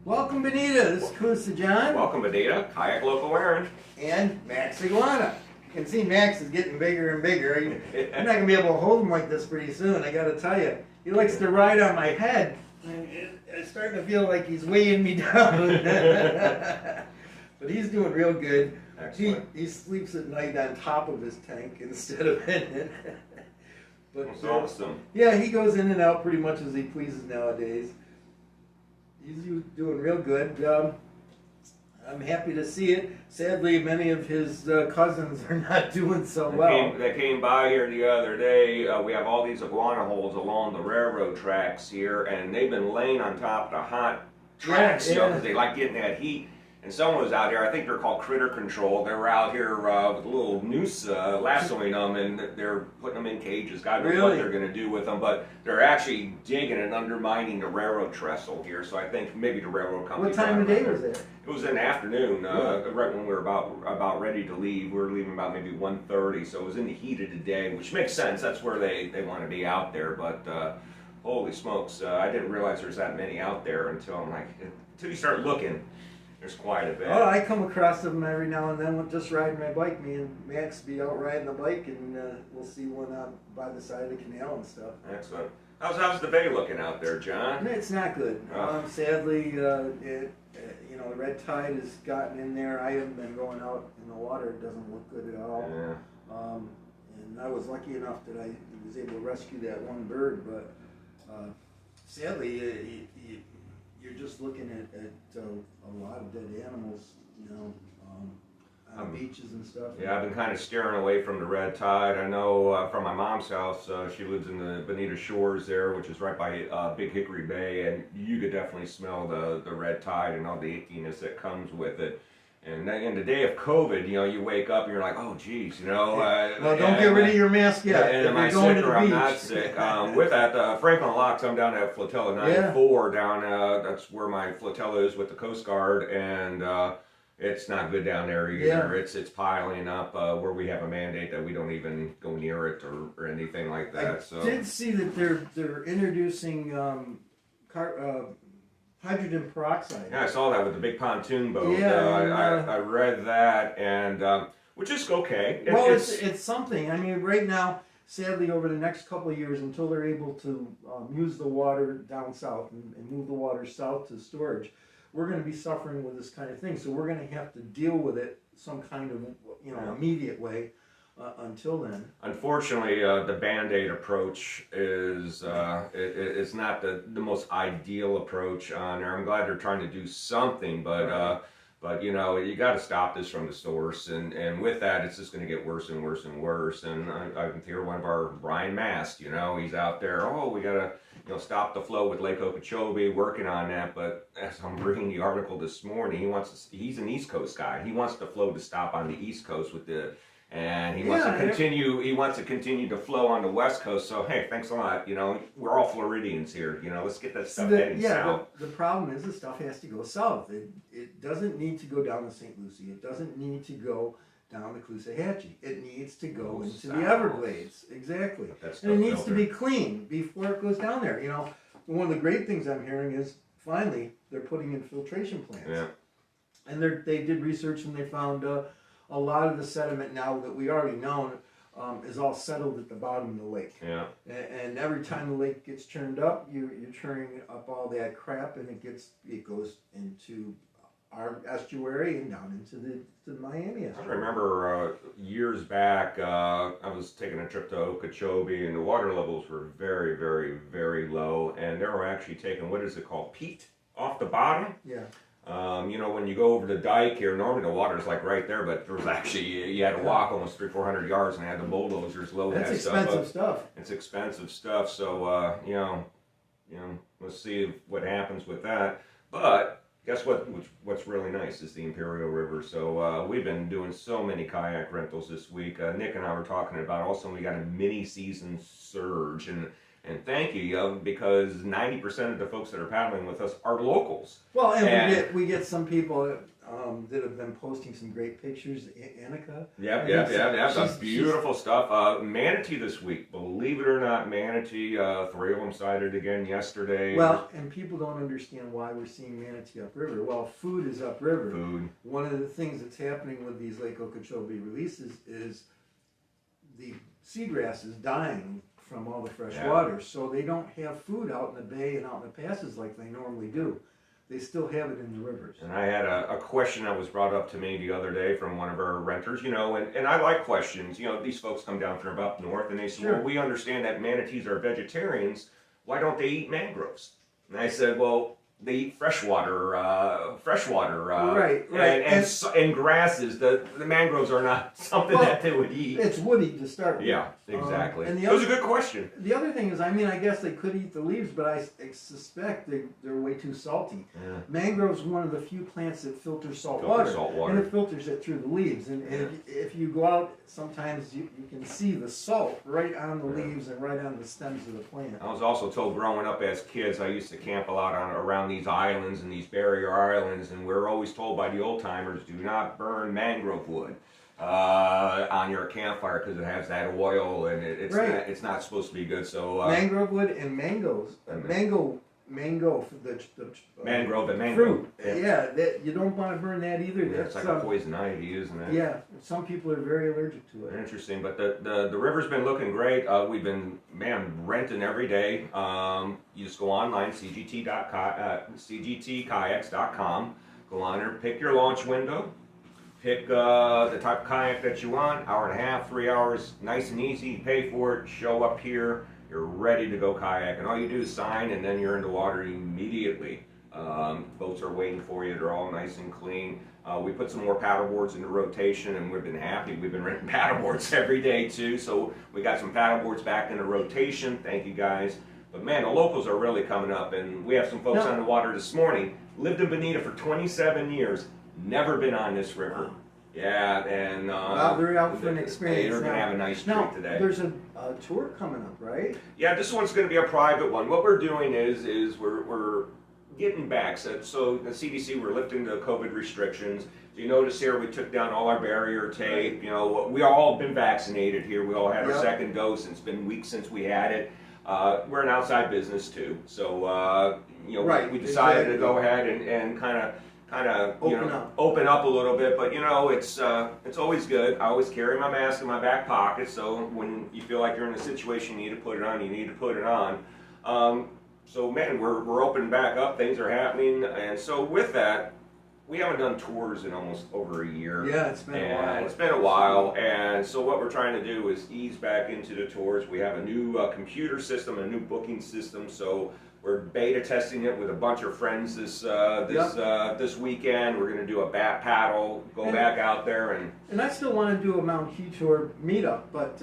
Welcome, Bonita. This is Kusa John. Welcome, Bonita. Kayak Local Aaron. And Max Iguana. You can see Max is getting bigger and bigger. I'm not going to be able to hold him like this pretty soon, I got to tell you. He likes to ride on my head. It's starting to feel like he's weighing me down. But he's doing real good. He sleeps at night on top of his tank instead of in it. But, That's awesome. Yeah, he goes in and out pretty much as he pleases nowadays. He's doing real good. I'm happy to see it. Sadly, many of his cousins are not doing so well. They came by here the other day. We have all these iguana holes along the railroad tracks here, and they've been laying on top of the hot tracks, because they like getting that heat. And someone was out here, I think they're called Critter Control. They were out here with a little noose lassoing them, and they're putting them in cages. God knows what they're going to do with them, but they're actually digging and undermining the railroad trestle here. So I think maybe the railroad company. What time of day was it? It was in the afternoon, right when we were about ready to leave. We were leaving about maybe 1:30, so it was in the heat of the day, which makes sense. That's where they want to be out there. But holy smokes, I didn't realize there's that many out there until you start looking. There's quite a bit. Oh, I come across them every now and then. We'll just ride my bike. Me and Max be out riding the bike, and we'll see one out by the side of the canal and stuff. Excellent. How's the bay looking out there, John? It's not good. Sadly, the red tide has gotten in there. I haven't been going out in the water. It doesn't look good at all. Yeah. And I was lucky enough that I was able to rescue that one bird, but sadly, you're just looking at a lot of dead animals, on beaches and stuff. Yeah, I've been kind of steering away from the red tide. I know from my mom's house, she lives in the Bonita Shores there, which is right by Big Hickory Bay, and you could definitely smell the red tide and all the ickiness that comes with it. And in the day of COVID, you wake up and you're like, oh, geez, Well, don't get rid of your mask yet. And am I sick or I'm not sick? With that, Franklin Locks, I'm down at Flotilla 94 down, that's where my flotilla is with the Coast Guard, and it's not good down there either. Yeah. It's piling up where we have a mandate that we don't even go near it or anything like that. I did see that they're introducing hydrogen peroxide. Yeah, I saw that with the big pontoon boat. Yeah, I read that, and which is okay. It's something. I mean, right now, sadly, over the next couple of years, until they're able to use the water down south and move the water south to storage, we're going to be suffering with this kind of thing. So we're going to have to deal with it some kind of immediate way. Until then, unfortunately, the Band-Aid approach is it's not the most ideal approach on there. I'm glad they're trying to do something, but you got to stop this from the source, and with that, it's just going to get worse and worse and worse. And I can hear one of our Brian Mast, he's out there. Oh, we got to stop the flow with Lake Okeechobee, working on that. But as I'm reading the article this morning, he's an East Coast guy. He wants the flow to stop on the East Coast and he wants to continue. He wants to continue to flow on the West Coast. So hey, thanks a lot. We're all Floridians here. Let's get that stuff heading south. The problem is the stuff has to go south. It doesn't need to go down to St. Lucie. It doesn't need to go down the Caloosahatchee. It needs to go into the Everglades. Exactly. And it needs to be clean before it goes down there. One of the great things I'm hearing is finally they're putting in filtration plants. Yeah. And they did research and they found a lot of the sediment now that we already know is all settled at the bottom of the lake. Yeah. And every time the lake gets churned up, you're churning up all that crap, and it goes into our estuary and down into the Miami estuary. I remember years back, I was taking a trip to Okeechobee, and the water levels were very, very, very low, and they were actually taking, what is it called, peat off the bottom? Yeah. When you go over the dike here, normally the water's like right there, but there was actually, you had to walk almost 300-400 yards and had the bulldozers load that stuff up. That's expensive stuff. It's expensive stuff, so, let's see what happens with that. But guess what? What's really nice is the Imperial River. So we've been doing so many kayak rentals this week. Nick and I were talking about also we got a mini season surge, and And thank you, because 90% of the folks that are paddling with us are locals. Well, and we get some people that have been posting some great pictures. Annika. Yep. Some beautiful stuff. Manatee this week. Believe it or not, manatee. 3 of them sighted again yesterday. Well, and people don't understand why we're seeing manatee upriver. Well, food is upriver. Food. One of the things that's happening with these Lake Okeechobee releases is the seagrass is dying from all the fresh water, so they don't have food out in the bay and out in the passes like they normally do. They still have it in the rivers. And I had a question that was brought up to me the other day from one of our renters, and I like questions. These folks come down from up north and they say, well, we understand that manatees are vegetarians. Why don't they eat mangroves? And I said, well, they eat freshwater, right. And grasses. The mangroves are not something that they would eat. It's woody to start with. Yeah, exactly. And it was a good question. The other thing is, I guess they could eat the leaves, but I suspect they're way too salty. Yeah. Mangrove's one of the few plants that filters salt water, and it filters it through the leaves. And if you go out, sometimes you can see the salt right on the leaves and right on the stems of the plant. I was also told growing up as kids, I used to camp a lot around these islands and these barrier islands, and we're always told by the old timers, do not burn mangrove wood on your campfire because it has that oil and it's not supposed to be good. So mangrove wood and mangoes, mango for the mangrove and mango fruit. Yeah, you don't want to burn that either. Yeah, it's like a poison ivy, isn't it? Yeah, some people are very allergic to it. Interesting, but the river's been looking great. We've been renting every day. You just go online, cgtkayaks.com. Go on there, pick your launch window, pick the type of kayak that you want. 1.5 to 3 hours, nice and easy. Pay for it. Show up here. You're ready to go kayak, and all you do is sign, and then you're in the water immediately. Boats are waiting for you. They're all nice and clean. We put some more paddle boards into rotation, and we've been happy. We've been renting paddle boards every day too, so we got some paddle boards back into rotation. Thank you guys. But man, the locals are really coming up, and we have some folks on the water this morning. Lived in Bonita for 27 years. Never been on this river. Wow. Yeah, and they're out for an experience. They're going to have a nice treat today. There's a tour coming up, right? Yeah, this one's going to be a private one. What we're doing is we're getting back. So the CDC, we're lifting the COVID restrictions. So you notice here we took down all our barrier tape. We all been vaccinated here. We all had our second dose. It's been weeks since we had it. We're an outside business too, so we decided to go ahead and kind of open up a little bit. But it's always good. I always carry my mask in my back pocket, so when you feel like you're in a situation you need to put it on, you need to put it on. So man, we're opening back up. Things are happening, and so with that, we haven't done tours in almost over a year. Yeah, it's been a while. It's been a while, and so what we're trying to do is ease back into the tours. We have a new computer system, a new booking system, so we're beta testing it with a bunch of friends this weekend. We're going to do a bat paddle, back out there, and I still want to do a Mount Key tour meetup, but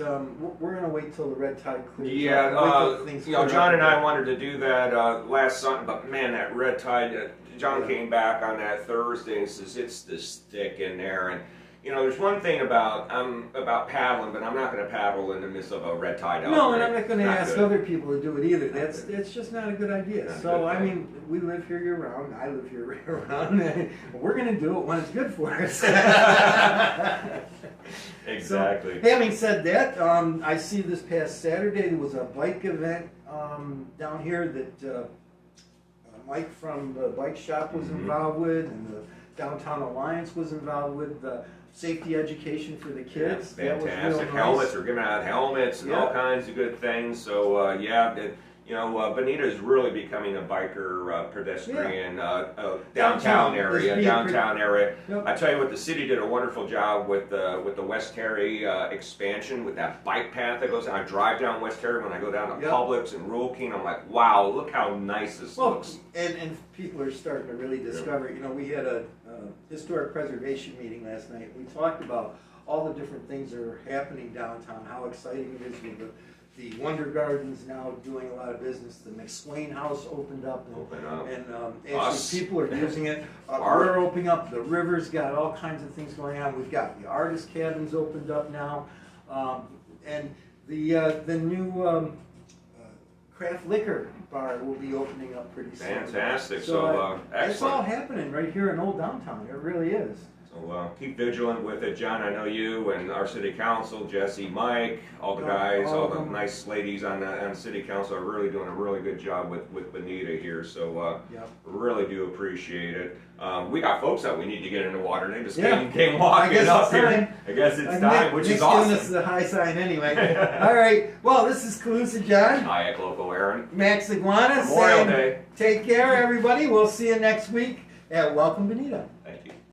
we're going to wait till the red tide clears. Yeah, John and I wanted to do that last Sunday, but man, that red tide. John came back on that Thursday and says it's this thick in there, and there's one thing about paddling, but I'm not going to paddle in the midst of a red tide. No, and I'm not going to ask other people to do it either. It's just not a good idea. So I mean, we live here year round. I live here year round. We're going to do it when it's good for us. Exactly. So, having said that, I see this past Saturday there was a bike event down here that Mike from the bike shop was involved with, and the Downtown Alliance was involved with. Safety education for the kids. Yeah, fantastic. Helmets, we're giving out helmets and all kinds of good things. So Bonita is really becoming a biker pedestrian downtown area. Yep. I tell you what, the city did a wonderful job with the West Terry expansion with that bike path that goes down. I drive down West Terry when I go down to Publix and Rural King. I'm like, wow, look how nice this looks. And people are starting to really discover. We had a historic preservation meeting last night. We talked about all the different things that are happening downtown, how exciting it is with the Wonder Gardens now doing a lot of business. The McSwain House opened up, and actually people are using it. We're opening up. The river's got all kinds of things going on. We've got the artist cabins opened up now, and the new craft liquor bar will be opening up pretty soon. Fantastic. So, So, it's all excellent. happening right here in Old Downtown. It really is. So keep vigilant with it, John. I know you and our city council, Jesse, Mike, all the guys, all the nice ladies on the city council are really doing a really good job with Bonita here. So Yep. really do appreciate it. We got folks that we need to get in the water. They just Yeah. came walking I guess up it's here. time. I guess it's Nick- time, which Nick's is awesome. giving us the high sign anyway. All right. Well, this is Calusa John. Kayak Local Aaron. Max Iguana Memorial saying Day. take care, everybody. We'll see you next week at Welcome Bonita. Thank